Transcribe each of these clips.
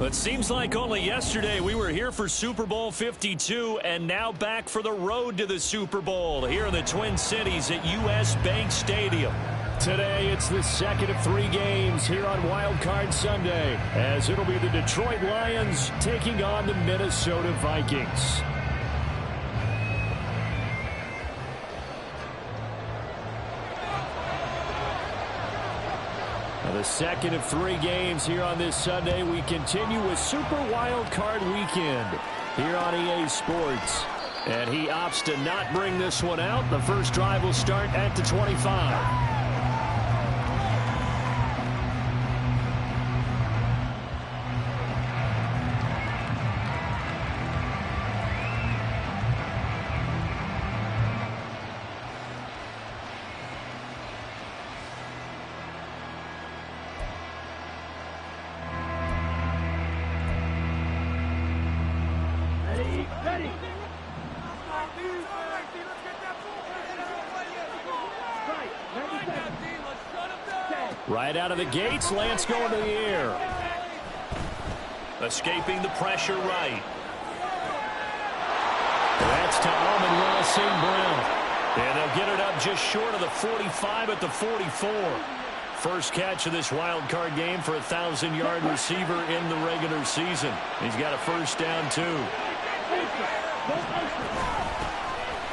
It seems like only yesterday we were here for Super Bowl 52 and now back for the road to the Super Bowl here in the Twin Cities at U.S. Bank Stadium. Today it's the second of 3 games here on Wild Card Sunday, as it'll be the Detroit Lions taking on the Minnesota Vikings. The second of 3 games here on this Sunday. We continue with Super Wild Card Weekend here on EA Sports. And he opts to not bring this one out. The first drive will start at the 25. Right out of the gates, Lance going to the air. Escaping the pressure right. That's to Amon-Ra St. Brown. And they'll get it up just short of the 45 at the 44. First catch of this wild card game for a 1,000-yard receiver in the regular season. He's got a first down, too.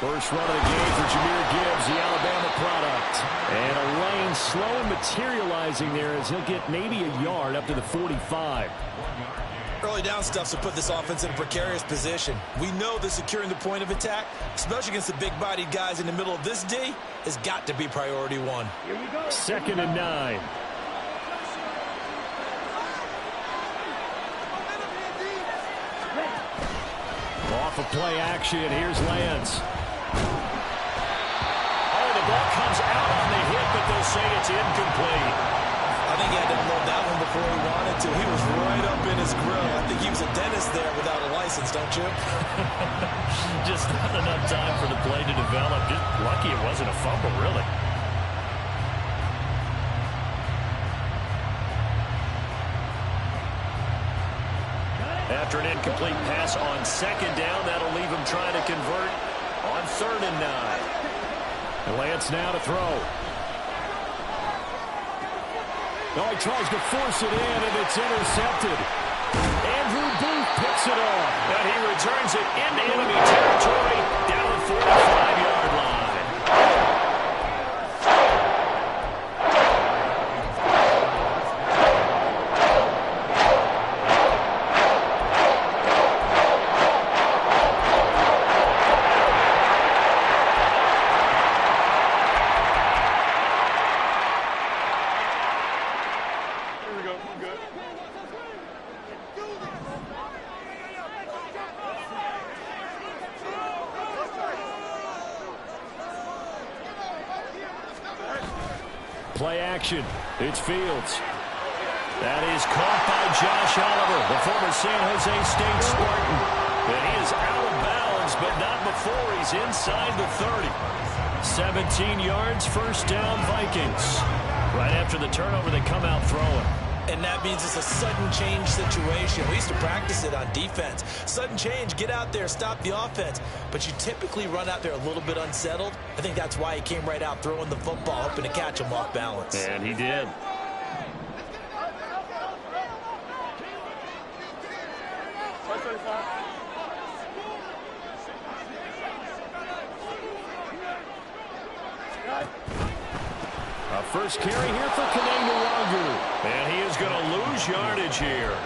First run of the game for Jahmyr Gibbs, the Alabama product. And a lane slow and materializing there as he'll get maybe a yard up to the 45. Early down stuff to put this offense in a precarious position. We know that securing the point of attack, especially against the big-bodied guys in the middle of this D, has got to be priority one. Here we go. 2nd and 9. Off of play action, here's Lance. Oh, the ball comes out on the hit, but they'll say it's incomplete. I think he had to unload that one before he wanted to. He was right up in his grill. I think he was a dentist there without a license, don't you? Just not enough time for the play to develop. Just lucky it wasn't a fumble, really. After an incomplete pass on 2nd down, that'll leave him trying to convert on 3rd and 9. Lance now to throw. Oh, he tries to force it in, and it's intercepted. Andrew Booth picks it off. And he returns it into enemy territory down the 45-yard line. Play action. It's Fields. That is caught by Josh Oliver, the former San Jose State Spartan. And he is out of bounds, but not before he's inside the 30. 17 yards, first down, Vikings. Right after the turnover, they come out throwing. And that means it's a sudden change situation. We used to practice it on defense. Sudden change, get out there, stop the offense. But you typically run out there a little bit unsettled. I think that's why he came right out throwing the football, hoping to catch him off balance. And he did. First carry here for Kananga. And he is going to lose yardage here.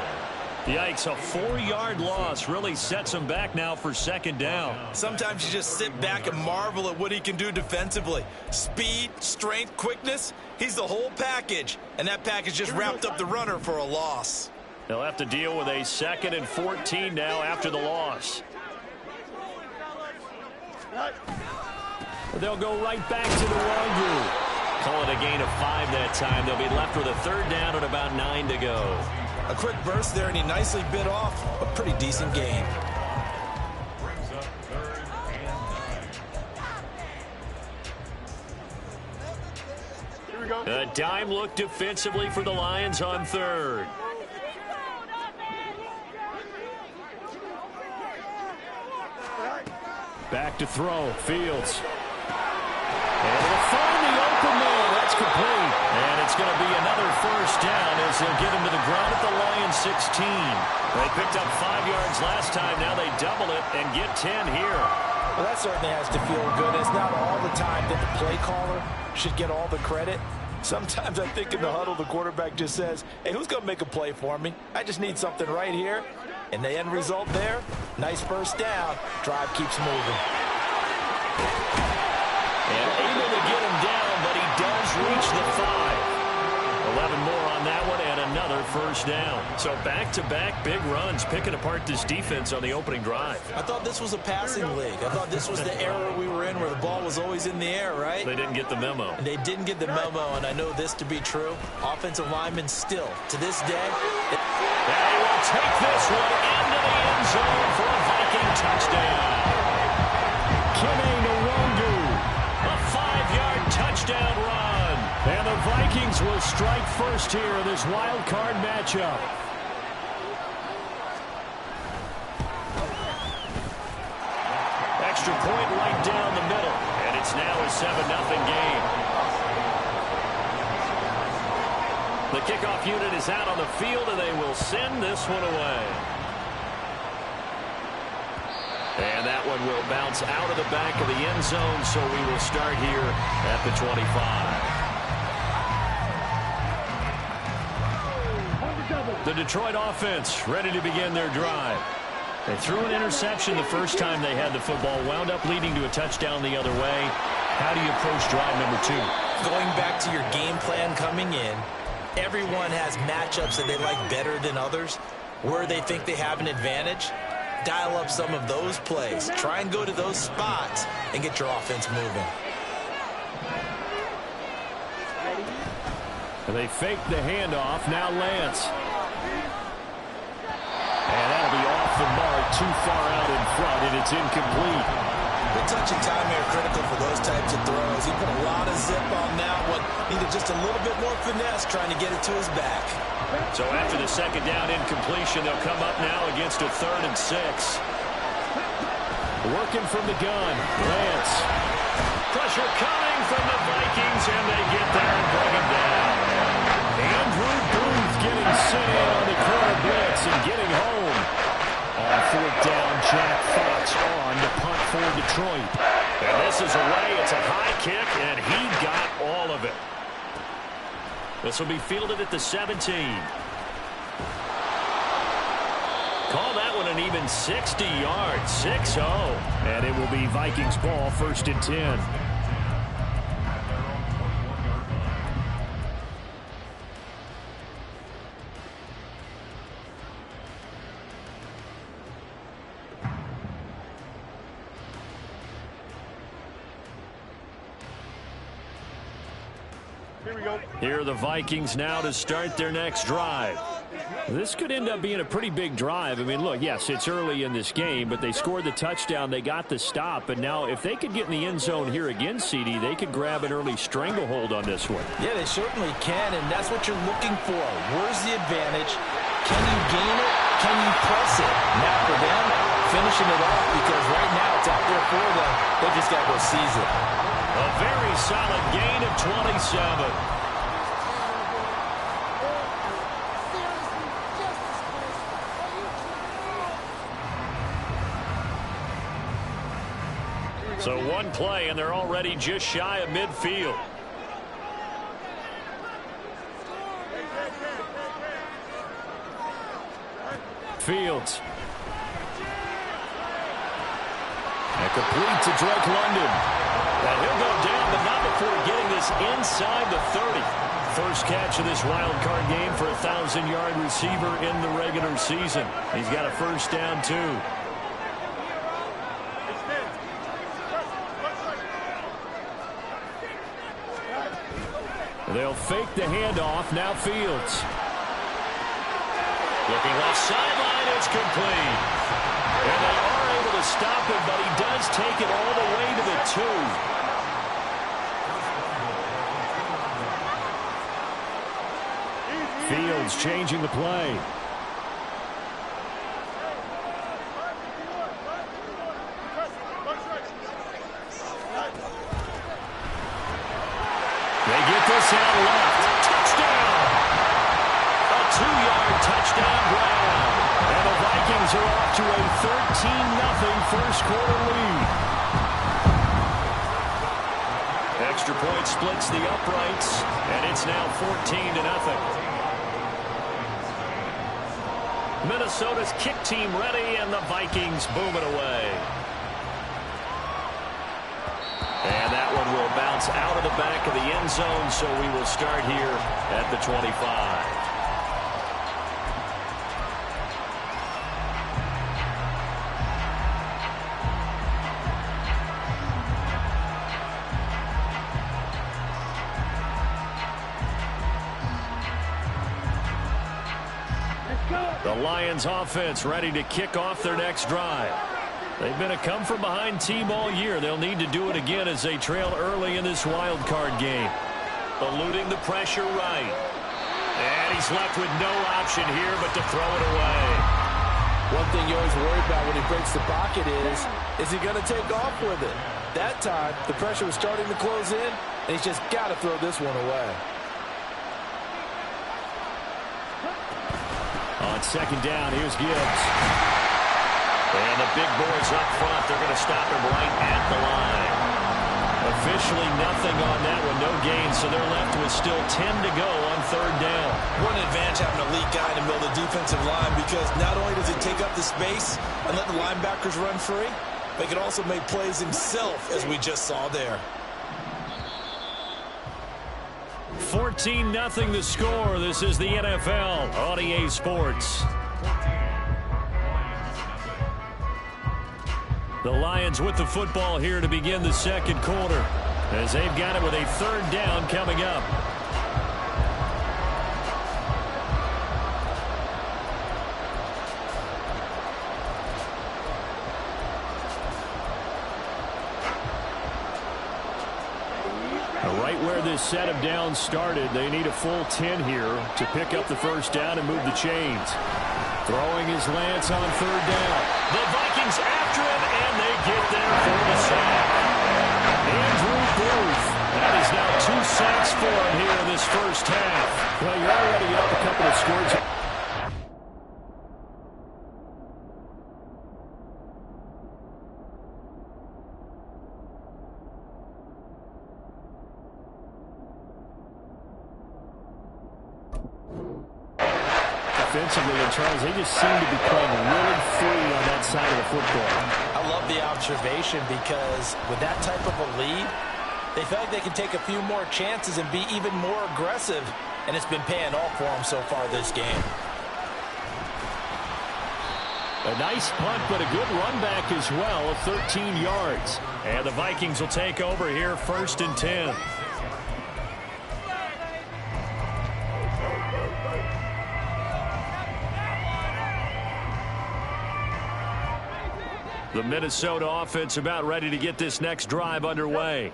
Yikes, a 4-yard loss really sets him back now for 2nd down. Sometimes you just sit back and marvel at what he can do defensively. Speed, strength, quickness, he's the whole package. And that package just wrapped up the runner for a loss. They'll have to deal with a 2nd and 14 now after the loss. They'll go right back to the Wangu. Call it a gain of 5 that time. They'll be left with a 3rd down and about 9 to go. A quick burst there, and he nicely bit off a pretty decent gain. A dime look defensively for the Lions on 3rd. back to throw. Fields. And he'll find the open man. That's complete. And it's going to be another first down as they'll get him to the ground at the Lions 16. They picked up 5 yards last time. Now they double it and get 10 here. Well, that certainly has to feel good. It's not all the time that the play caller should get all the credit. Sometimes I think in the huddle, the quarterback just says, hey, who's going to make a play for me? I just need something right here. And the end result there, nice first down. Drive keeps moving. And able to get him down, but he does reach the 5. 11 more on that one and another first down. So back-to-back big runs, picking apart this defense on the opening drive. I thought this was a passing league. I thought this was the era we were in where the ball was always in the air, right? They didn't get the memo. And they didn't get the memo, and I know this to be true. Offensive linemen still, to this day. They will take this one into the end zone for a Viking touchdown. Kime Nwongu, a 5-yard touchdown run. And the Vikings will strike first here in this wild card matchup. Extra point right down the middle. And it's now a 7-0 game. The kickoff unit is out on the field, and they will send this one away. And that one will bounce out of the back of the end zone, so we will start here at the 25. The Detroit offense ready to begin their drive. They threw an interception the first time they had the football, wound up leading to a touchdown the other way. How do you approach drive number 2? Going back to your game plan coming in, everyone has matchups that they like better than others. Where they think they have an advantage, dial up some of those plays. Try and go to those spots and get your offense moving. They fake the handoff. Now Lance. And that'll be off the mark, too far out in front, and it's incomplete. Good touch and time here, critical for those types of throws. He put a lot of zip on that one. Needed just a little bit more finesse trying to get it to his back. So after the second down incompletion, they'll come up now against a 3rd and 6. Working from the gun, Lance. Pressure coming from the Vikings, and they get there and bring him down. Andrew Booth getting sent in on the corner blitz and getting home. On 4th down, Jack Fox on to punt for Detroit. And this is away. It's a high kick, and he got all of it. This will be fielded at the 17. Call that one an even 60 yards, 6-0. And it will be Vikings ball, 1st and 10. Here are the Vikings now to start their next drive. This could end up being a pretty big drive. I mean, look, yes, it's early in this game, but they scored the touchdown. They got the stop. And now if they could get in the end zone here again, CD, they could grab an early stranglehold on this one. Yeah, they certainly can, and that's what you're looking for. Where's the advantage? Can you gain it? Can you press it? Now for them, finishing it off, because right now it's out there for them. They just got to go seize it. A very solid gain of 27. So one play, and they're already just shy of midfield. Fields. And complete to Drake London. And he'll go down, but not before getting this inside the 30. First catch of this wild card game for a 1,000-yard receiver in the regular season. He's got a first down, too. They'll fake the handoff. Now Fields. Looking left sideline. It's complete. And they are able to stop him, but he does take it all the way to the 2. Fields changing the play. They get this out left. Touchdown! A 2-yard touchdown grab. And the Vikings are off to a 13-0 first quarter lead. Extra point splits the uprights, and it's now 14-0. Minnesota's kick team ready, and the Vikings boom it away. And that one will bounce out of the back of the end zone, so we will start here at the 25. The Lions offense ready to kick off their next drive. They've been a come-from-behind team all year. They'll need to do it again as they trail early in this wild card game. Eluding the pressure right. And he's left with no option here but to throw it away. One thing you always worry about when he breaks the pocket is he going to take off with it? That time, the pressure was starting to close in, and he's just got to throw this one away. On second down, here's Gibbs. And the big boys up front, they're going to stop him right at the line. Officially nothing on that one, no gain, so they're left with still 10 to go on third down. What an advantage having an elite guy in the middle of the defensive line, because not only does he take up the space and let the linebackers run free, but he can also make plays himself, as we just saw there. 14-0 the score. This is the NFL on EA Sports. The Lions with the football here to begin the second quarter, as they've got it with a third down coming up. Right where this set of downs started, they need a full 10 here to pick up the first down and move the chains. Throwing his Lance on third down. The Vikings after him, and they get there for the sack. Andrew Booth. That is now 2 sacks for him here in this first half. Well, you're already up a couple of scores. Offensively, and Charles, they just seem to be playing really free on that side of the football. I love the observation, because with that type of a lead, they feel like they can take a few more chances and be even more aggressive, and it's been paying off for them so far this game. A nice punt, but a good run back as well of 13 yards. And the Vikings will take over here, 1st and 10. The Minnesota offense about ready to get this next drive underway.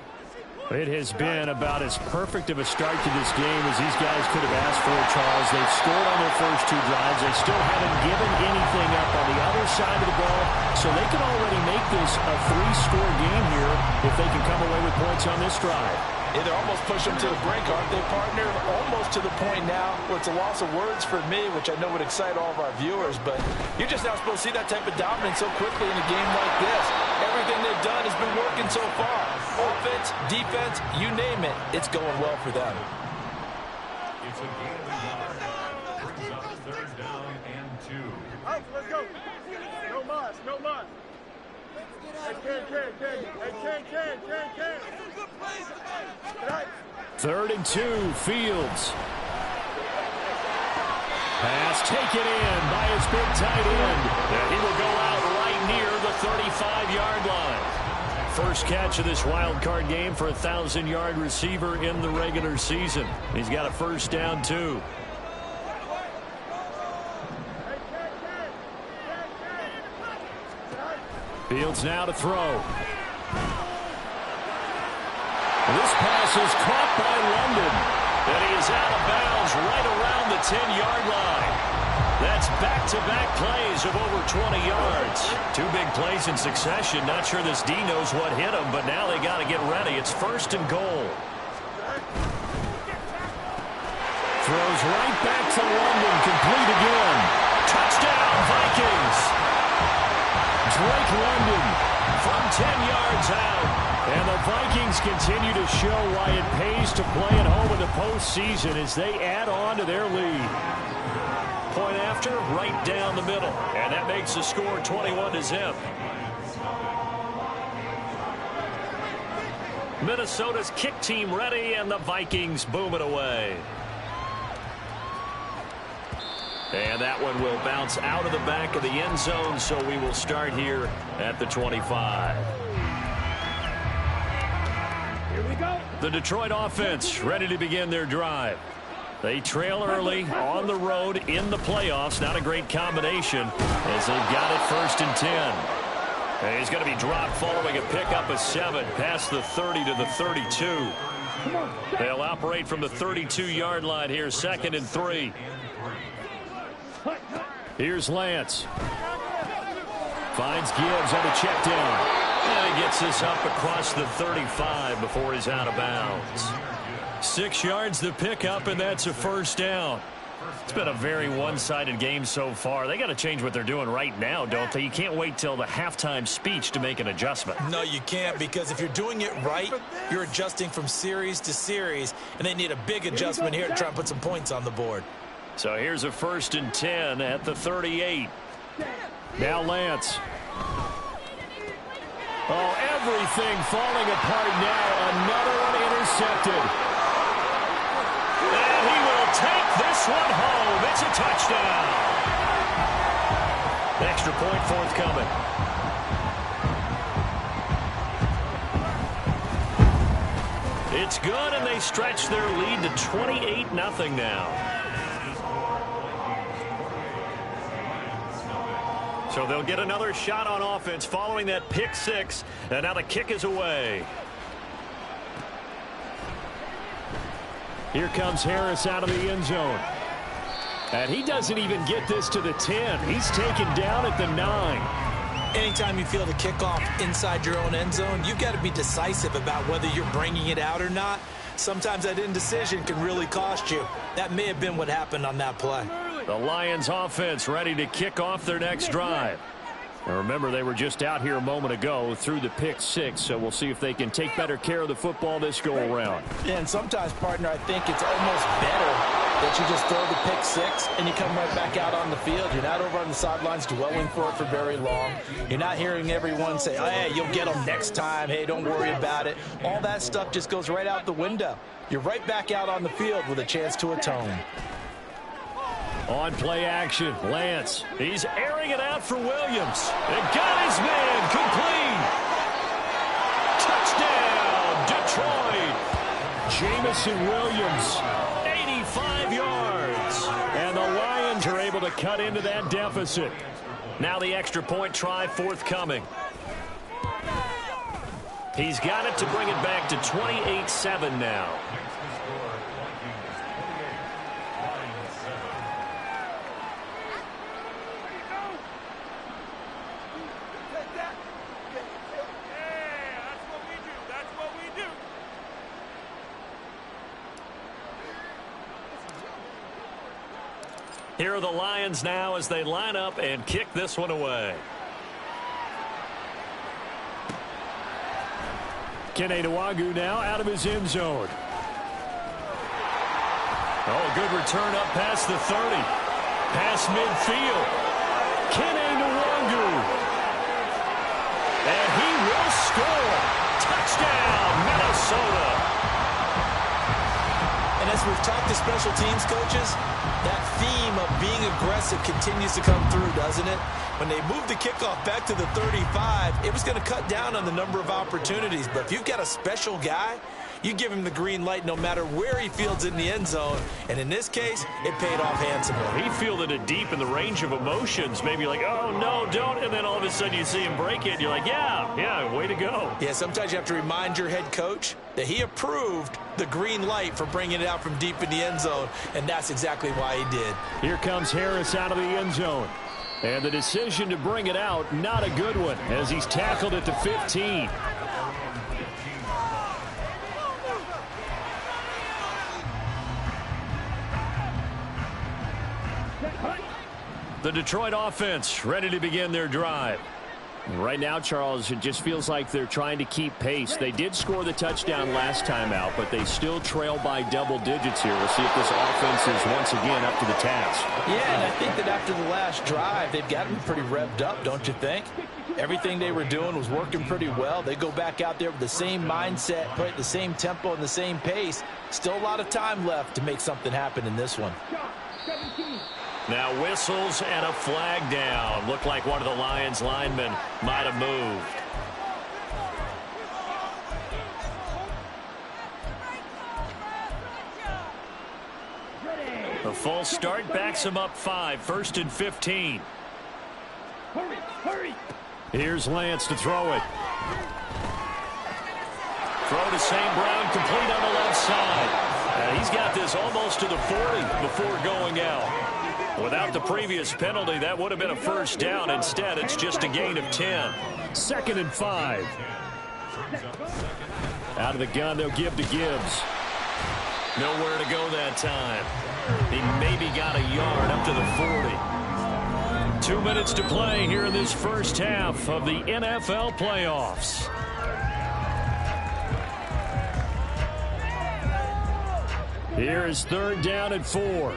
It has been about as perfect of a start to this game as these guys could have asked for, Charles. They've scored on their first 2 drives. They still haven't given anything up on the other side of the ball, so they can already make this a 3-score game here if they can come away with points on this drive. Yeah, they're almost pushing them to the brink, aren't they, partner? Almost to the point now where it's a loss of words for me, which I know would excite all of our viewers, but you're just not supposed to see that type of dominance so quickly in a game like this. Everything they've done has been working so far. Offense, defense, you name it, it's going well for them. It's a game of yards. Brings up 3rd down and 2. Out, let's go. No mas, no mas. Hey, Ken. 3rd and 2, Fields. Pass taken in by his big tight end. And he will go out right near the 35-yard line. First catch of this wild card game for a 1,000-yard receiver in the regular season. He's got a 1st down, too. Fields now to throw. This pass is caught by London. And he is out of bounds right around the 10-yard line. That's back-to-back plays of over 20 yards. 2 big plays in succession. Not sure this D knows what hit him, but now they got to get ready. It's 1st and goal. goes right back to London, complete again. Touchdown, Vikings. Drake London from 10 yards out. And the Vikings continue to show why it pays to play at home in the postseason as they add on to their lead. Point after, right down the middle. And that makes the score 21-0. Minnesota's kick team ready, and the Vikings boom it away. And that one will bounce out of the back of the end zone, so we will start here at the 25. Here we go. The Detroit offense ready to begin their drive. They trail early on the road in the playoffs. Not a great combination as they've got it 1st and 10. And he's going to be dropped following a pickup of 7 past the 30 to the 32. They'll operate from the 32-yard line here, 2nd and 3. Here's Lance. Finds Gibbs on the check down. And he gets this up across the 35 before he's out of bounds. 6 yards the pickup, and that's a 1st down. It's been a very one-sided game so far. They got to change what they're doing right now, don't they? You can't wait till the halftime speech to make an adjustment. No, you can't, because if you're doing it right, you're adjusting from series to series, and they need a big adjustment here to try and put some points on the board. So here's a 1st and 10 at the 38. Now Lance. Oh, everything falling apart now. Another one intercepted. And he will take this one home. It's a touchdown. Extra point forthcoming. It's good, and they stretch their lead to 28-0 now. So they'll get another shot on offense following that pick 6, and now the kick is away. Here comes Harris out of the end zone. And he doesn't even get this to the 10. He's taken down at the 9. Anytime you feel the kickoff inside your own end zone, you've got to be decisive about whether you're bringing it out or not. Sometimes that indecision can really cost you. That may have been what happened on that play. The Lions offense ready to kick off their next drive. Now remember, they were just out here a moment ago through the pick 6, so we'll see if they can take better care of the football this go-around. Yeah, and sometimes, partner, I think it's almost better that you just throw the pick 6 and you come right back out on the field. You're not over on the sidelines dwelling for it for very long. You're not hearing everyone say, oh, hey, you'll get them next time. Hey, don't worry about it. All that stuff just goes right out the window. You're right back out on the field with a chance to atone. On play action, Lance. He's airing it out for Williams. And got his man complete. Touchdown, Detroit. Jamison Williams, 85 yards. And the Lions are able to cut into that deficit. Now the extra point try forthcoming. He's got it to bring it back to 28-7 now. Here are the Lions now as they line up and kick this one away. Kene Nwangwu now out of his end zone. Oh, good return up past the 30. Past midfield. Kene Nwangwu. And he will score. Touchdown, Minnesota. And as we've talked to special teams coaches, that theme of being aggressive continues to come through, doesn't it? When they moved the kickoff back to the 35, it was going to cut down on the number of opportunities. But if you've got a special guy, you give him the green light no matter where he fields in the end zone. And in this case, it paid off handsomely. He fielded it deep in the range of emotions. Maybe like, oh, no, don't. And then all of a sudden you see him break it. And you're like, yeah, way to go. Yeah, sometimes you have to remind your head coach that he approved the green light for bringing it out from deep in the end zone. And that's exactly why he did. Here comes Harris out of the end zone. And the decision to bring it out, not a good one, as he's tackled at the 15. The Detroit offense ready to begin their drive. Right now, Charles, it just feels like they're trying to keep pace. They did score the touchdown last time out, but they still trail by double digits here. We'll see if this offense is once again up to the task. Yeah, and I think that after the last drive, they've got to be pretty revved up, don't you think? Everything they were doing was working pretty well. They go back out there with the same mindset, play at the same tempo and the same pace. Still a lot of time left to make something happen in this one. Now whistles and a flag down. Looked like one of the Lions linemen might have moved. The full start backs him up 5. 1st and 15. Hurry. Here's Lance to throw it. Throw to St. Brown, complete on the left side. He's got this almost to the 40 before going out. Without the previous penalty, that would have been a first down. Instead, it's just a gain of 10. 2nd and 5. Out of the gun, they'll give to Gibbs. Nowhere to go that time. He maybe got a yard up to the 40. 2 minutes to play here in this first half of the NFL playoffs. Here is 3rd down and 4.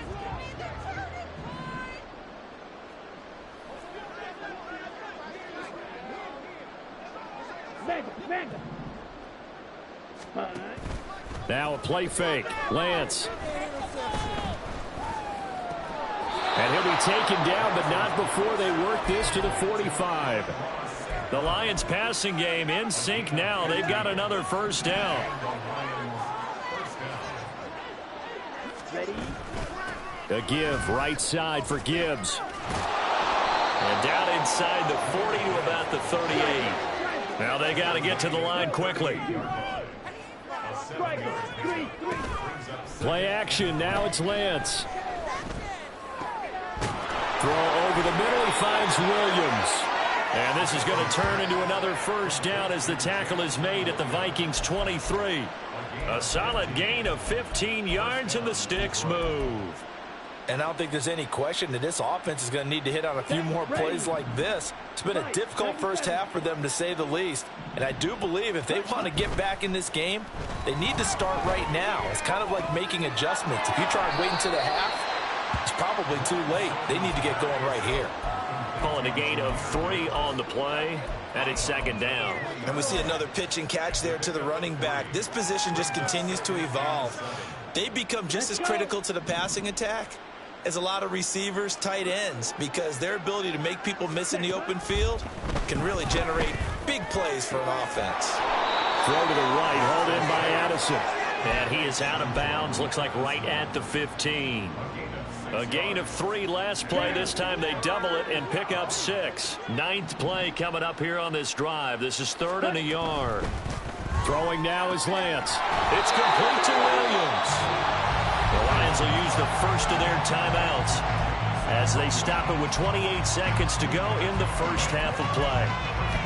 Now a play fake. Lance. And he'll be taken down, but not before they work this to the 45. The Lions passing game in sync now. They've got another first down. A give right side for Gibbs. And down inside the 40 to about the 38. Now they got to get to the line quickly. Play action. Now it's Lance. Throw over the middle. He finds Williams. And this is going to turn into another first down as the tackle is made at the Vikings 23. A solid gain of 15 yards and the sticks move. And I don't think there's any question that this offense is going to need to hit on a few more plays like this. It's been a difficult first half for them, to say the least. And I do believe if they want to get back in this game, they need to start right now. It's kind of like making adjustments. If you try and wait until the half, it's probably too late. They need to get going right here. Calling a gain of 3 on the play, and it's 2nd down. And we see another pitch and catch there to the running back. This position just continues to evolve. They become just as critical to the passing attack as a lot of receivers, tight ends, because their ability to make people miss in the open field can really generate big plays for an offense. Throw to the right, hauled in by Addison. And he is out of bounds, looks like right at the 15. A gain of 3 last play. This time they double it and pick up 6. 9th play coming up here on this drive. This is 3rd and a yard. Throwing now is Lance. It's complete to Williams. The Lions will use the first of their timeouts as they stop it with 28 seconds to go in the first half of play.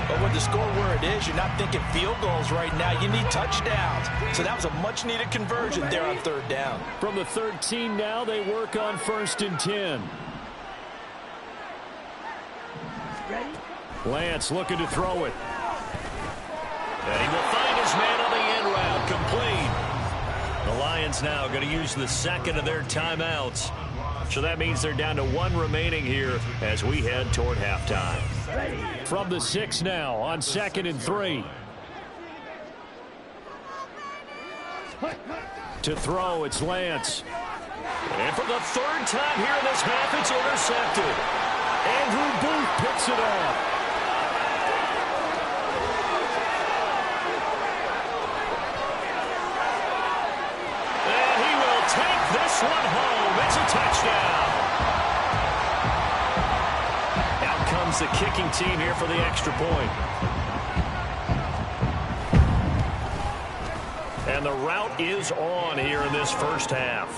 But with the score where it is, you're not thinking field goals right now. You need touchdowns. So that was a much-needed conversion there on 3rd down. From the 13 now, they work on 1st and 10. Lance looking to throw it. And he will find his man on the end route, complete. The Lions now going to use the 2nd of their timeouts. So that means they're down to 1 remaining here as we head toward halftime. From the 6 now on 2nd and 3. To throw, it's Lance. And for the 3rd time here in this half, it's intercepted. Andrew Booth picks it up. This one home. It's a touchdown. Out comes the kicking team here for the extra point. And the route is on here in this first half.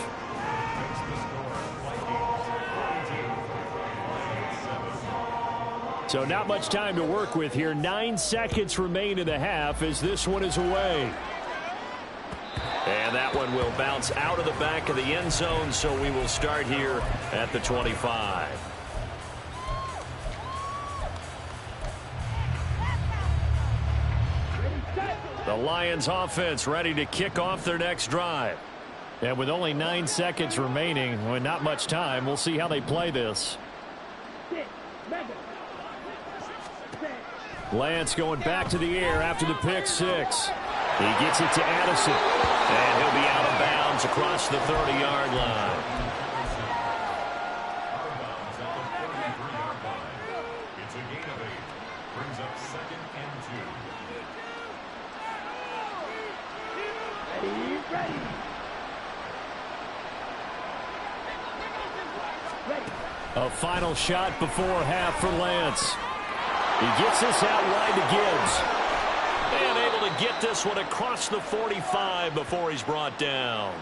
So not much time to work with here. 9 seconds remain in the half as this one is away. And that one will bounce out of the back of the end zone, so we will start here at the 25. Lions offense ready to kick off their next drive. And with only 9 seconds remaining, well, not much time, we'll see how they play this. Lance going back to the air after the pick six. He gets it to Addison. And he'll be out of bounds across the 30-yard line. It's a gain of 8. Brings up 2nd and 2. A final shot before half for Lance. He gets this out wide to Gibbs. And able to get this one across the 45 before he's brought down.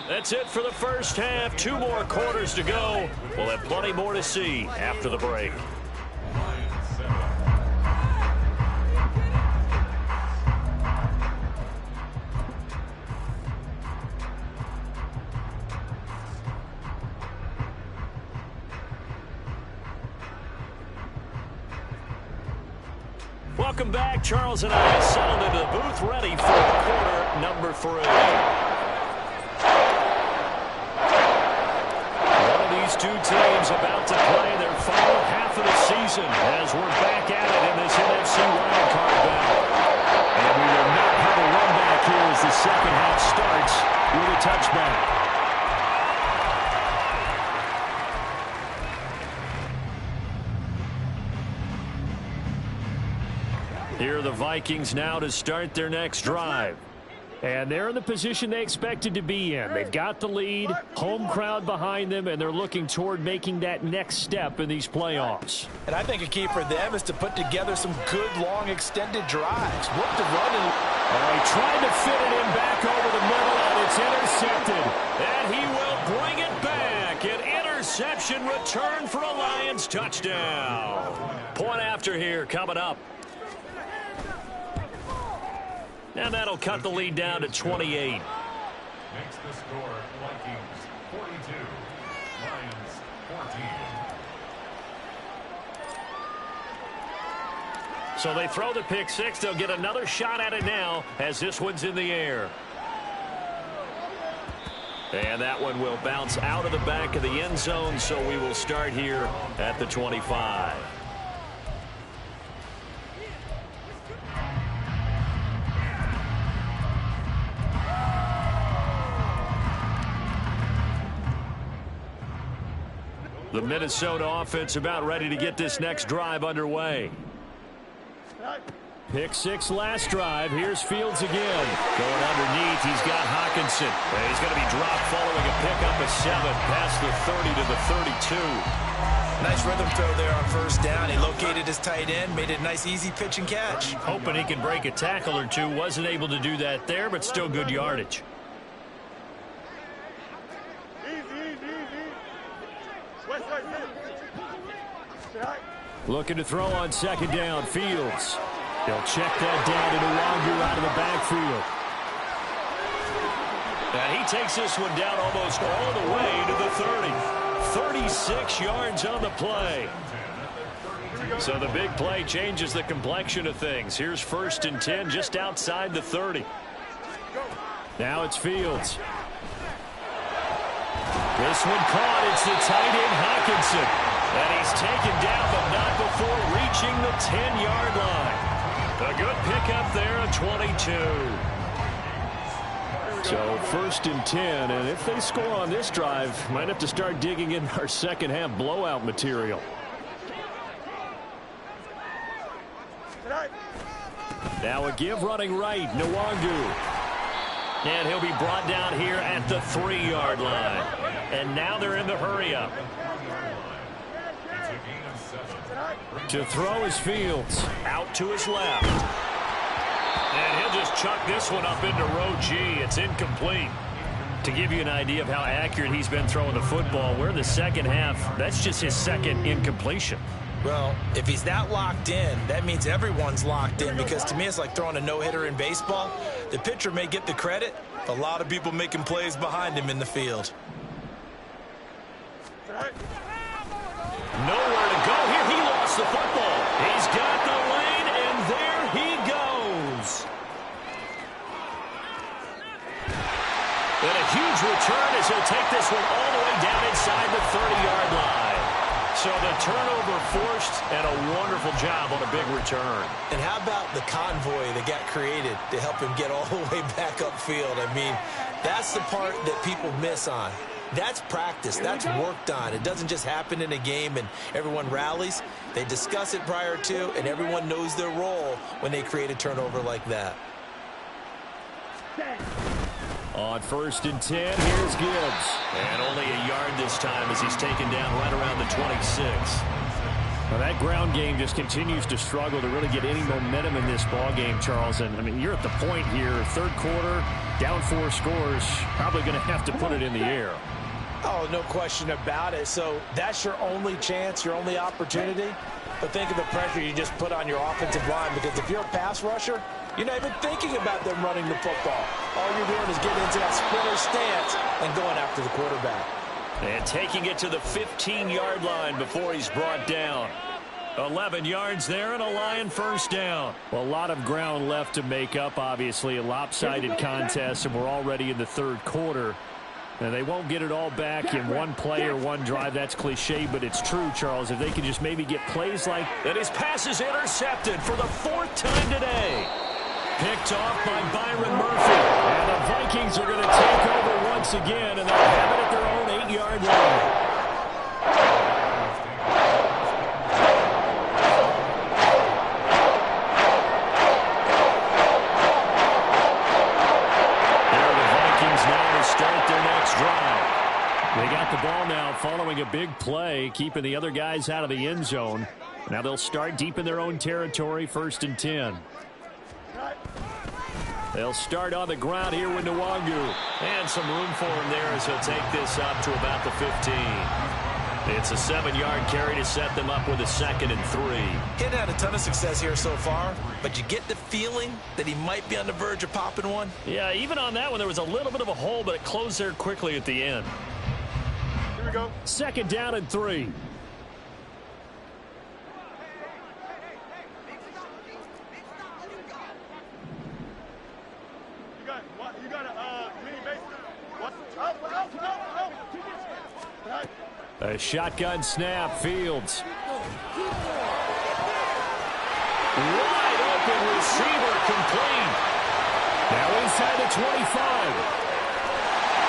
That's it for the first half. 2 more quarters to go. We'll have plenty more to see after the break. Welcome back. Charles and I settled into the booth ready for quarter number 3. One of these two teams about to play their final half of the season as we're back at it in this NFC wildcard battle. And we will not have a run back here as the second half starts with a touchback. Here are the Vikings now to start their next drive. And they're in the position they expected to be in. They've got the lead, home crowd behind them, and they're looking toward making that next step in these playoffs. And I think a key for them is to put together some good, long, extended drives. Look to run and... He tried to fit it in back over the middle, and it's intercepted. And he will bring it back. An interception return for a Lions touchdown. Point after here coming up. And that'll cut the lead down to 28. Makes the score Vikings 42, Lions 14. So they throw the pick six. They'll get another shot at it now as this one's in the air. And that one will bounce out of the back of the end zone, so we will start here at the 25. The Minnesota offense about ready to get this next drive underway. Pick six last drive. Here's Fields again. Going underneath, he's got Hawkinson. And he's going to be dropped following a pickup of 7 past the 30 to the 32. Nice rhythm throw there on first down. He located his tight end, made it a nice, easy pitch and catch. Hoping he can break a tackle or two. Wasn't able to do that there, but still good yardage. Looking to throw on second down. Fields. He'll check that down to Nwangu out of the backfield. And he takes this one down almost all the way to the 30. 36 yards on the play. So the big play changes the complexion of things. Here's 1st and 10 just outside the 30. Now it's Fields. This one caught. It's the tight end Hawkinson. And he's taken down, but not before reaching the 10-yard line. A good pickup there at 22. So 1st and 10, and if they score on this drive, might have to start digging in our second half blowout material. Now a give running right, Nwangu. And he'll be brought down here at the 3-yard line. And now they're in the hurry-up. To throw is Fields. Out to his left. And he'll just chuck this one up into row G. It's incomplete. To give you an idea of how accurate he's been throwing the football, we're in the second half. That's just his second incompletion. Well, if he's that locked in, that means everyone's locked in, because to me it's like throwing a no-hitter in baseball. The pitcher may get the credit, but a lot of people making plays behind him in the field. Nowhere to go here. He lost the football. He's got the lane, and there he goes. And a huge return as he'll take this one all the way down inside the 30-yard line. So the turnover forced, and a wonderful job on a big return. And how about the convoy that got created to help him get all the way back upfield? I mean, that's the part that people miss on. That's practice. That's worked on. It doesn't just happen in a game and everyone rallies. They discuss it prior to, and everyone knows their role when they create a turnover like that. On 1st and 10, here's Gibbs. And only a yard this time as he's taken down right around the 26. Well, that ground game just continues to struggle to really get any momentum in this ball game, Charles. And, I mean, you're at the point here, 3rd quarter, down 4 scores, probably going to have to put it in the air. Oh, no question about it. So that's your only chance, your only opportunity. But think of the pressure you just put on your offensive line, because if you're a pass rusher, you're not even thinking about them running the football. All you're doing is getting into that sprinter stance and going after the quarterback. And taking it to the 15-yard line before he's brought down. 11 yards there and a Lion 1st down. Well, a lot of ground left to make up, obviously. A lopsided contest, and we're already in the 3rd quarter. And they won't get it all back in one play or one drive. That's cliche, but it's true, Charles. If they can just maybe get plays like... And his pass is intercepted for the 4th time today. Picked off by Byron Murphy. And the Vikings are going to take over once again, and they'll have it at their own 8-yard line. They got the ball now following a big play, keeping the other guys out of the end zone. Now they'll start deep in their own territory, 1st and 10. They'll start on the ground here with Nwangu. And some room for him there as he'll take this up to about the 15. It's a 7-yard carry to set them up with a 2nd and 3. He hadn't had a ton of success here so far, but you get the feeling that he might be on the verge of popping one. Yeah, even on that one, there was a little bit of a hole, but it closed there quickly at the end. Here we go. 2nd down and 3. You got a mini base. What? Out. A shotgun snap, Fields. Wide open receiver complete. Now inside the 25.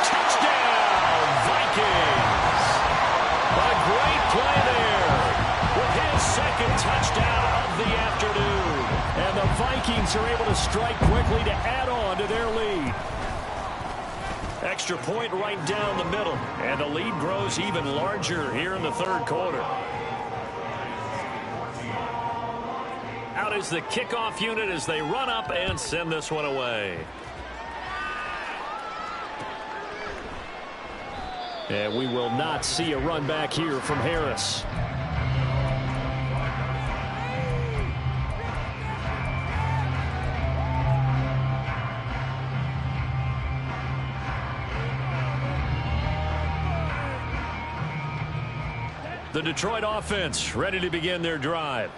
Touchdown, Vikings. A great play there with his 2nd touchdown of the afternoon. And the Vikings are able to strike quickly to add on to their lead. Extra point right down the middle. And the lead grows even larger here in the 3rd quarter. Out is the kickoff unit as they run up and send this one away. And we will not see a run back here from Harris. The Detroit offense ready to begin their drive.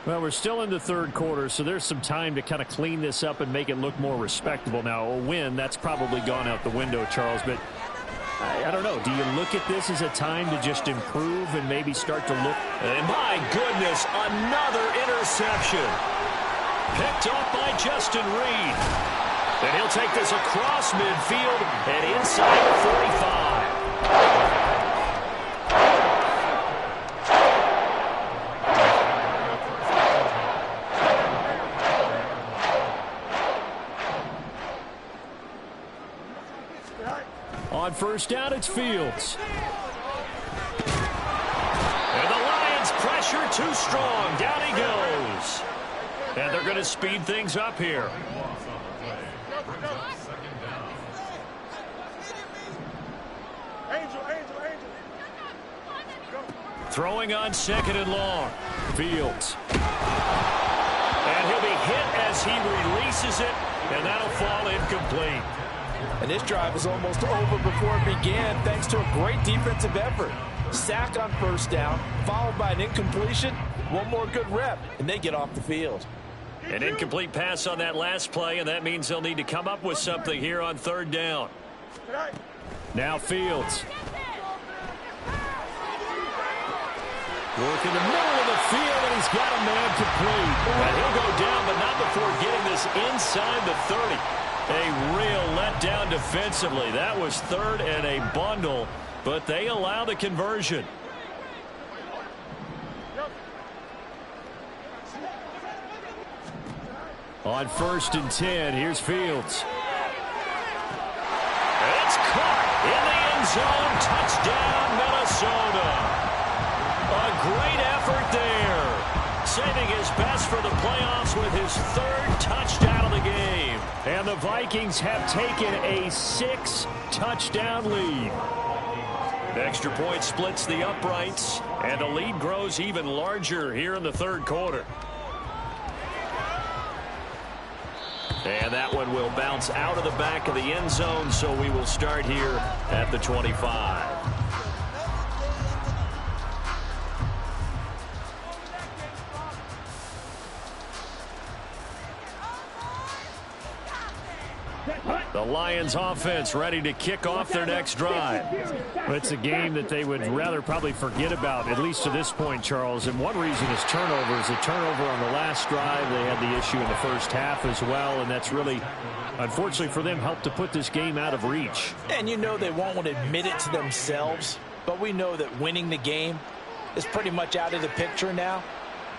Well, we're still in the 3rd quarter, so there's some time to kind of clean this up and make it look more respectable. Now, a win, that's probably gone out the window, Charles, but I don't know. Do you look at this as a time to just improve and maybe start to look? And my goodness, another interception. Picked off by Justin Reed. And he'll take this across midfield and inside the 45. On 1st down, it's Fields. And the Lions pressure too strong. Down he goes. And they're going to speed things up here. Angel. Throwing on 2nd and long. Fields. And he'll be hit as he releases it. And that'll fall incomplete. And this drive is almost over before it began, thanks to a great defensive effort. Sack on 1st down, followed by an incompletion. One more good rep, and they get off the field. An incomplete pass on that last play, and that means they'll need to come up with something here on 3rd down. Now Fields. Work in the middle of the field, and he's got a man complete. And he'll go down, but not before getting this inside the 30. A real letdown defensively. That was third and a bundle, but they allow the conversion. On 1st and 10, here's Fields. It's caught in the end zone. Touchdown, Minnesota. A great effort there. Saving his best for the playoffs with his 3rd touchdown of the game. And the Vikings have taken a 6-touchdown lead. Extra point splits the uprights, and the lead grows even larger here in the 3rd quarter. And that one will bounce out of the back of the end zone, so we will start here at the 25. The Lions offense ready to kick off their next drive. It's a game that they would rather probably forget about, at least to this point, Charles. And one reason is turnovers. A turnover on the last drive. They had the issue in the first half as well, and that's really, unfortunately for them, helped to put this game out of reach. And you know they won't want to admit it to themselves, but we know that winning the game is pretty much out of the picture now.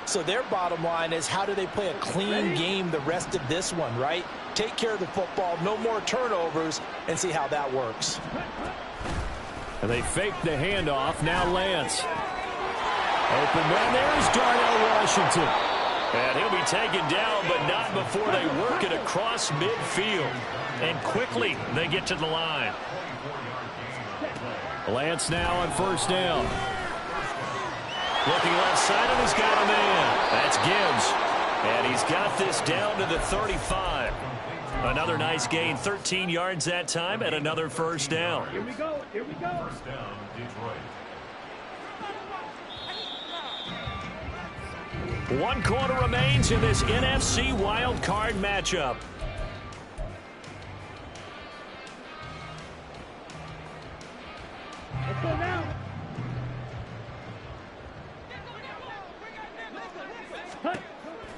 So their bottom line is, how do they play a clean game the rest of this one, right? Take care of the football, no more turnovers, and see how that works. And they fake the handoff. Now Lance. Open man. There's Darnell Washington. And he'll be taken down, but not before they work it across midfield. And quickly they get to the line. Lance now on 1st down. Looking left side, and he's got a man. That's Gibbs. And he's got this down to the 35. Another nice gain, 13 yards that time, and another 1st down. Here we go. Here we go. 1st down, Detroit. 1 quarter remains in this NFC wild card matchup. Let's go now.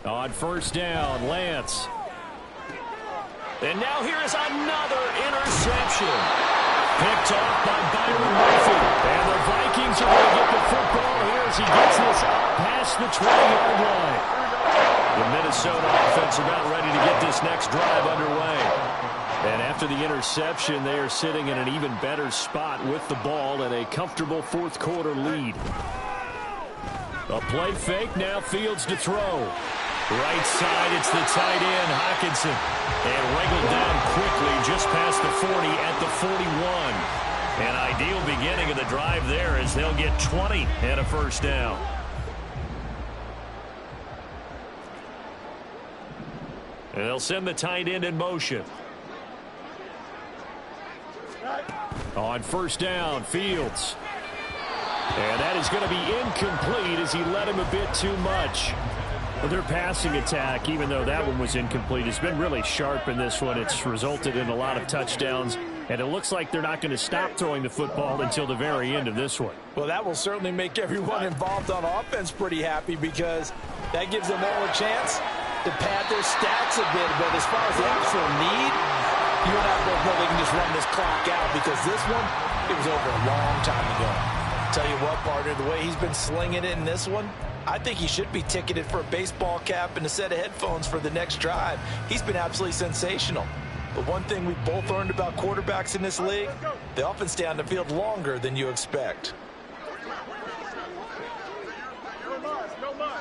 On 1st down, Lance. And now here is another interception. Picked off by Byron Murphy. And the Vikings are going to get the football here as he gets this past the 20-yard line. The Minnesota offense about ready to get this next drive underway. And after the interception, they are sitting in an even better spot with the ball and a comfortable 4th quarter lead. A play fake, now Fields to throw. Right side, it's the tight end, Hockenson. And wriggled down quickly just past the 40 at the 41. An ideal beginning of the drive there as they'll get 20 and a 1st down. And they'll send the tight end in motion. On 1st down, Fields. And that is going to be incomplete as he led him a bit too much. Well, their passing attack, even though that one was incomplete, has been really sharp in this one. It's resulted in a lot of touchdowns, and it looks like they're not going to stop throwing the football until the very end of this one. Well, that will certainly make everyone involved on offense pretty happy, because that gives them all a chance to pad their stats a bit. But as far as the actual need, you and I both know they can just run this clock out, because this one, it was over a long time ago. Tell you what, partner, the way he's been slinging it in this one, I think he should be ticketed for a baseball cap and a set of headphones for the next drive. He's been absolutely sensational. But one thing we both learned about quarterbacks in this league, they often stay on the field longer than you expect. No muss, no muss.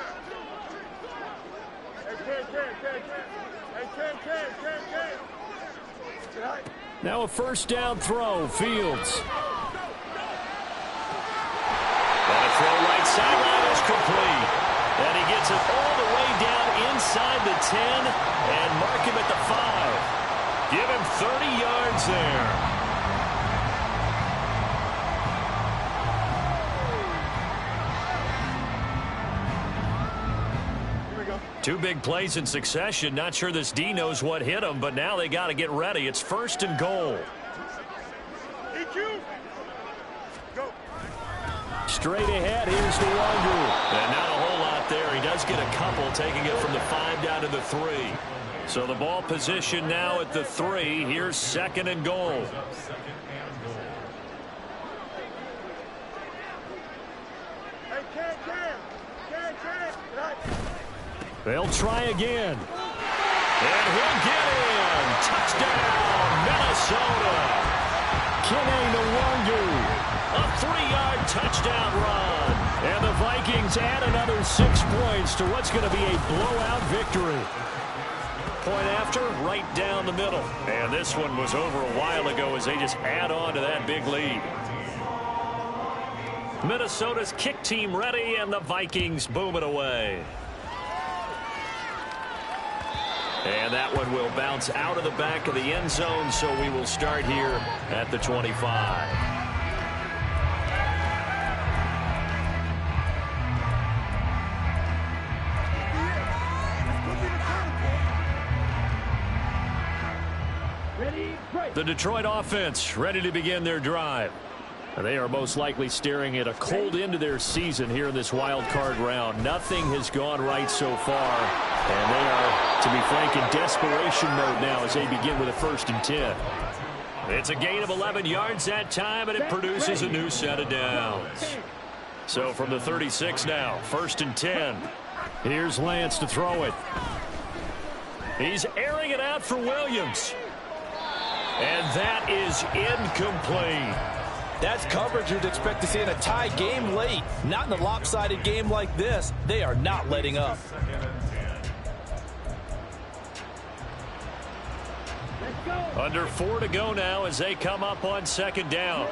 Hey, Ken. Now a 1st down throw, Fields. And a throw right sideline is complete. And he gets it all the way down inside the 10 and mark him at the 5. Give him 30 yards there. Two big plays in succession. Not sure this D knows what hit him, but now they got to get ready. It's 1st and goal. Straight ahead, here's the Wonder. And not a whole lot there. He does get a couple, taking it from the 5 down to the 3. So the ball position now at the 3. Here's 2nd and goal. They'll try again. And he'll get in. Touchdown, Minnesota. Kenny Nwangwu. A 3-yard touchdown run. And the Vikings add another 6 points to what's going to be a blowout victory. Point after, right down the middle. And this one was over a while ago as they just add on to that big lead. Minnesota's kick team ready, and the Vikings boom it away. And that one will bounce out of the back of the end zone, so we will start here at the 25. The Detroit offense ready to begin their drive. They are most likely staring at a cold end to their season here in this wild card round. Nothing has gone right so far, and they are, to be frank, in desperation mode now as they begin with a 1st and 10. It's a gain of 11 yards that time, and it produces a new set of downs. So from the 36 now, 1st and 10. Here's Lance to throw it. He's airing it out for Williams. And that is incomplete. That's coverage you'd expect to see in a tie game late. Not in a lopsided game like this. They are not letting up. Under 4 to go now as they come up on 2nd down.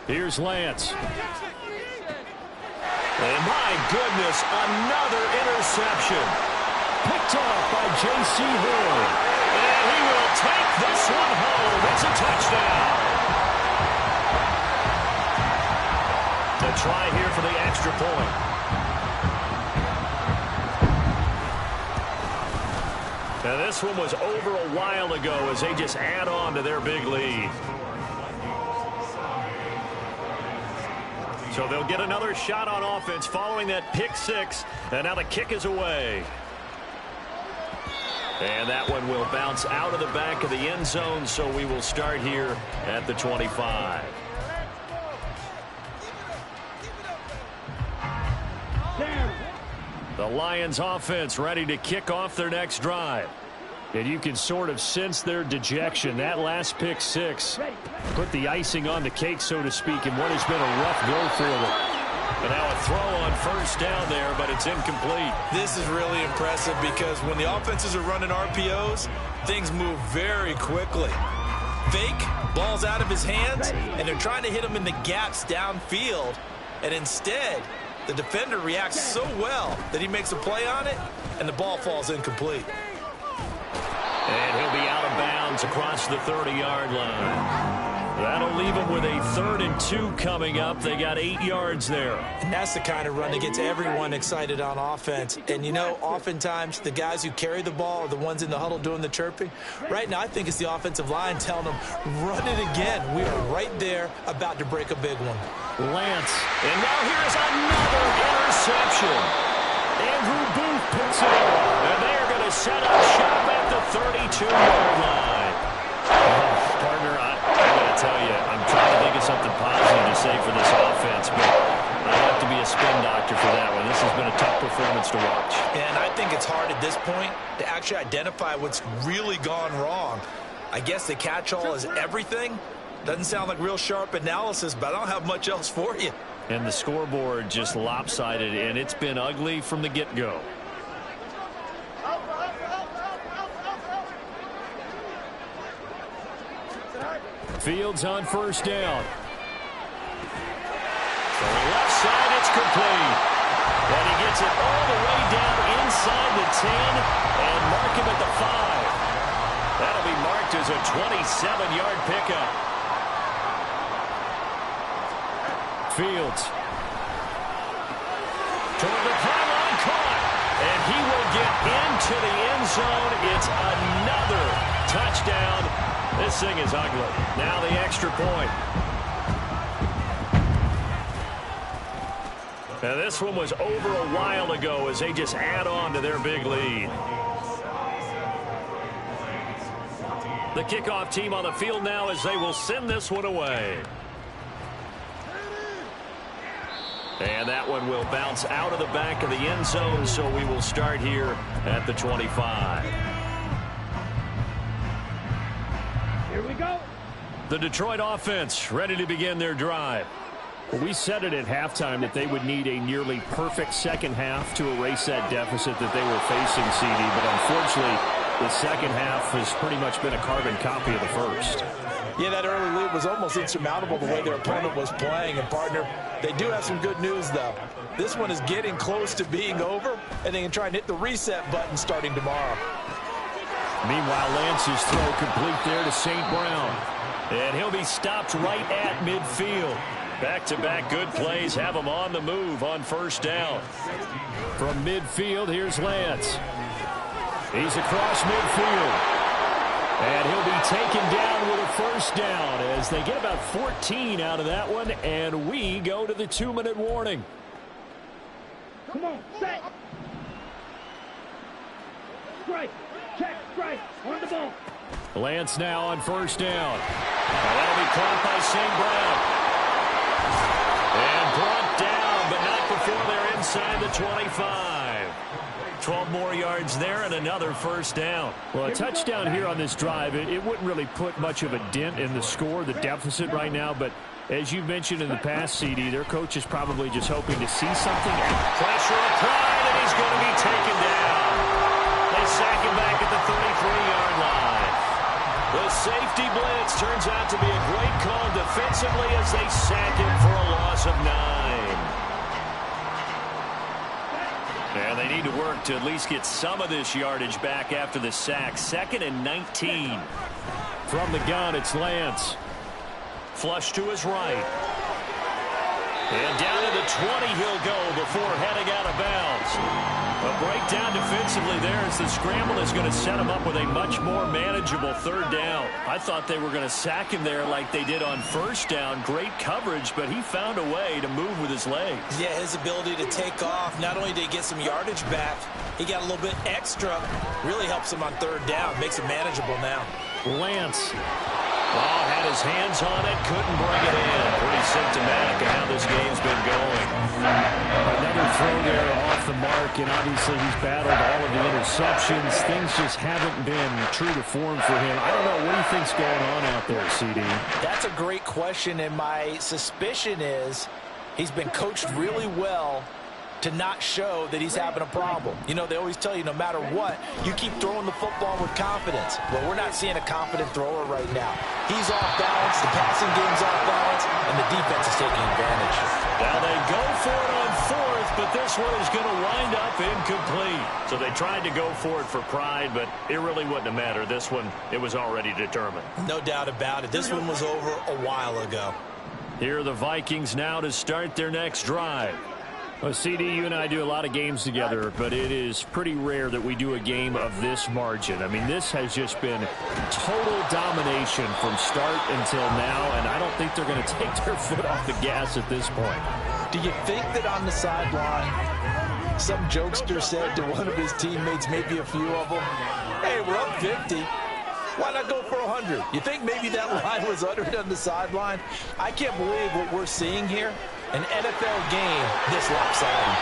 Here's Lance. And my goodness, another interception. Picked off by J.C. Horn. And he will take this one home. It's a touchdown. The try here for the extra point. Now this one was over a while ago as they just add on to their big lead. So they'll get another shot on offense following that pick 6. And now the kick is away. And that one will bounce out of the back of the end zone. So we will start here at the 25. The Lions offense ready to kick off their next drive. And you can sort of sense their dejection. That last pick 6 put the icing on the cake, so to speak, in what has been a rough go for them. And now a throw on 1st down there, but it's incomplete. This is really impressive because when the offenses are running RPOs, things move very quickly. Fake, ball's out of his hands, and they're trying to hit him in the gaps downfield. And instead, the defender reacts so well that he makes a play on it, and the ball falls incomplete. And he'll be out of bounds across the 30-yard line. That'll leave them with a 3rd and 2 coming up. They got 8 yards there. And that's the kind of run that gets everyone excited on offense. And, you know, oftentimes the guys who carry the ball are the ones in the huddle doing the chirping. Right now, I think it's the offensive line telling them, run it again. We are right there about to break a big one. Lance. And now here's another interception. Andrew Booth picks it up. And they are going to set up shop at the 32-yard line. Partner, I got to tell you, I'm trying to think of something positive to say for this offense, but I have to be a spin doctor for that one. This has been a tough performance to watch. And I think it's hard at this point to actually identify what's really gone wrong. I guess the catch-all is everything. Doesn't sound like real sharp analysis, but I don't have much else for you. And the scoreboard just lopsided, and it's been ugly from the get-go. Fields on 1st down. From the left side, it's complete. And he gets it all the way down inside the 10 and mark him at the 5. That'll be marked as a 27-yard pickup. Fields. into the end zone. It's another touchdown. This thing is ugly. Now the extra point. Now this one was over a while ago as they just add on to their big lead. The kickoff team on the field now as they will send this one away. And that one will bounce out of the back of the end zone, so we will start here at the 25. Here we go. The Detroit offense ready to begin their drive. Well, we said it at halftime that they would need a nearly perfect second half to erase that deficit that they were facing, CD. But unfortunately, the second half has pretty much been a carbon copy of the first. Yeah, that early lead was almost insurmountable the way their opponent was playing. And, partner, they do have some good news, though. This one is getting close to being over, and they can try and hit the reset button starting tomorrow. Meanwhile, Lance's throw complete there to St. Brown. And he'll be stopped right at midfield. Back-to-back good plays have him on the move on first down. From midfield, here's Lance. He's across midfield. And he'll be taken down with a first down as they get about 14 out of that one, and we go to the 2-minute warning. Come on, set. Strike. Check, strike. On the ball. Lance now on first down. Now that'll be caught by St. Brown. And brought down, but not before they're inside the 25. 12 more yards there and another first down. Well, a touchdown here on this drive, it wouldn't really put much of a dent in the score, the deficit right now. But as you mentioned in the past, CD, their coach is probably just hoping to see something. Pressure applied, and he's going to be taken down. They sack him back at the 33-yard line. The safety blitz turns out to be a great call defensively as they sack him for a loss of 9. And they need to work to at least get some of this yardage back after the sack. 2nd and 19. From the gun, it's Lance. Flush to his right. And down to the 20 he'll go before heading out of bounds. A breakdown defensively there as the scramble is going to set him up with a much more manageable third down. I thought they were going to sack him there like they did on first down. Great coverage, but he found a way to move with his legs. Yeah, his ability to take off, not only did he get some yardage back, he got a little bit extra. Really helps him on third down, makes it manageable now. Lance. Oh, had his hands on it, couldn't bring it in. Pretty symptomatic of how this game's been going. Another throw there off the mark, and obviously he's battled all of the interceptions. Things just haven't been true to form for him. I don't know. What do you think's going on out there, CD? That's a great question, and my suspicion is he's been coached really well to not show that he's having a problem. You know, they always tell you no matter what, you keep throwing the football with confidence. Well, we're not seeing a confident thrower right now. He's off balance, the passing game's off balance, and the defense is taking advantage. Now they go for it on fourth, but this one is going to wind up incomplete. So they tried to go for it for pride, but it really wouldn't have mattered. This one, it was already determined. No doubt about it. This one was over a while ago. Here are the Vikings now to start their next drive. Well, CD, you and I do a lot of games together, but it is pretty rare that we do a game of this margin. I mean, this has just been total domination from start until now, and I don't think they're going to take their foot off the gas at this point. Do you think that on the sideline, some jokester said to one of his teammates, maybe a few of them, hey, we're up 50. Why not go for 100? You think maybe that line was uttered on the sideline? I can't believe what we're seeing here. An NFL game this lopsided.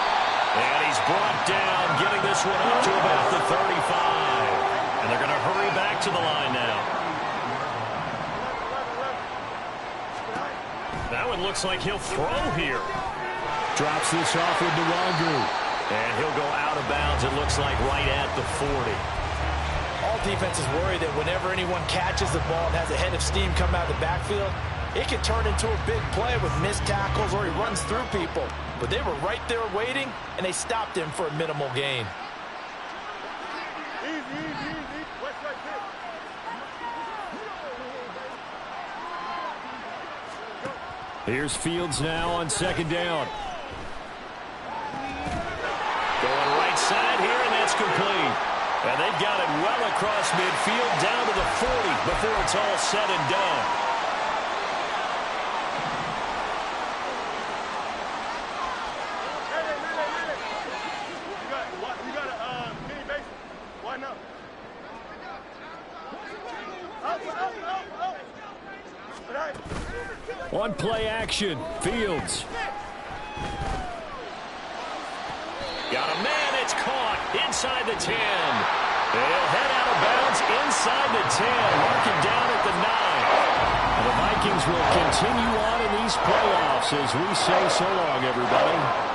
And he's brought down, getting this one up to about the 35. And they're going to hurry back to the line now. That one looks like he'll throw here. Drops this off with Nwangu. And he'll go out of bounds, it looks like, right at the 40. All defenses worry that whenever anyone catches the ball and has a head of steam come out of the backfield, it can turn into a big play with missed tackles or he runs through people. But they were right there waiting, and they stopped him for a minimal gain. Easy, easy, easy. West right there. Here's Fields now on second down. Going right side here, and that's complete. And they've got it well across midfield, down to the 40 before it's all said and done. You got a mini base. Why not? On play action, Fields. Got a man, it's caught inside the 10. He'll head out of bounds inside the 10, mark it down at the 9. And the Vikings will continue on in these playoffs as we say so long, everybody.